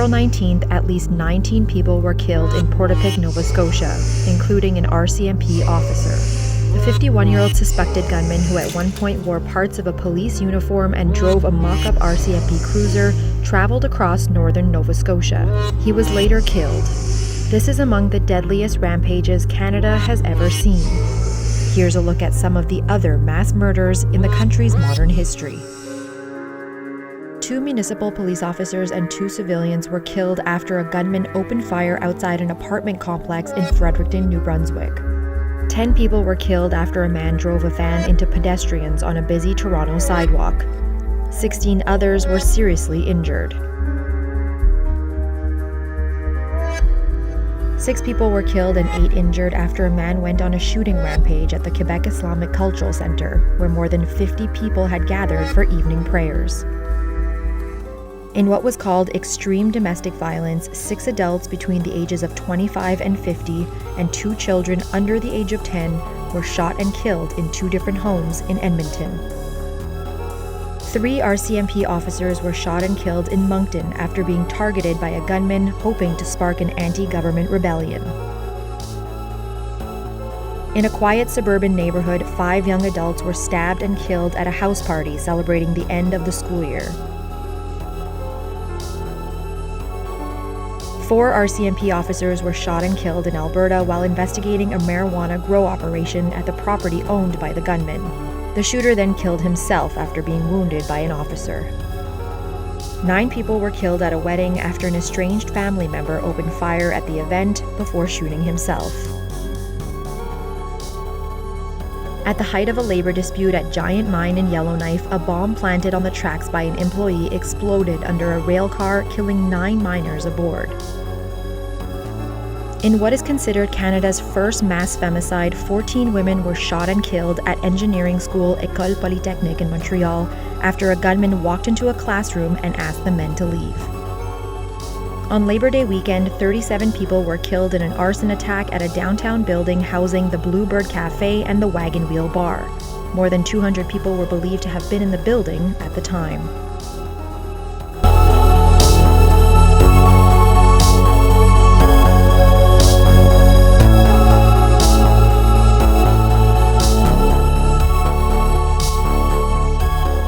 19th, at least 19 people were killed in Portapique, Nova Scotia, including an RCMP officer. The 51-year-old suspected gunman, who at one point wore parts of a police uniform and drove a mock-up RCMP cruiser, traveled across northern Nova Scotia. He was later killed. This is among the deadliest rampages Canada has ever seen. Here's a look at some of the other mass murders in the country's modern history. 2 municipal police officers and 2 civilians were killed after a gunman opened fire outside an apartment complex in Fredericton, New Brunswick. 10 people were killed after a man drove a van into pedestrians on a busy Toronto sidewalk. 16 others were seriously injured. 6 people were killed and 8 injured after a man went on a shooting rampage at the Quebec Islamic Cultural Centre, where more than 50 people had gathered for evening prayers. In what was called extreme domestic violence, 6 adults between the ages of 25 and 50 and 2 children under the age of 10 were shot and killed in 2 different homes in Edmonton. 3 RCMP officers were shot and killed in Moncton after being targeted by a gunman hoping to spark an anti-government rebellion. In a quiet suburban neighborhood, 5 young adults were stabbed and killed at a house party celebrating the end of the school year. 4 RCMP officers were shot and killed in Alberta while investigating a marijuana grow operation at the property owned by the gunman. The shooter then killed himself after being wounded by an officer. 9 people were killed at a wedding after an estranged family member opened fire at the event before shooting himself. At the height of a labor dispute at Giant Mine in Yellowknife, a bomb planted on the tracks by an employee exploded under a rail car, killing 9 miners aboard. In what is considered Canada's first mass femicide, 14 women were shot and killed at engineering school École Polytechnique in Montreal after a gunman walked into a classroom and asked the men to leave. On Labor Day weekend, 37 people were killed in an arson attack at a downtown building housing the Bluebird Cafe and the Wagon Wheel Bar. More than 200 people were believed to have been in the building at the time.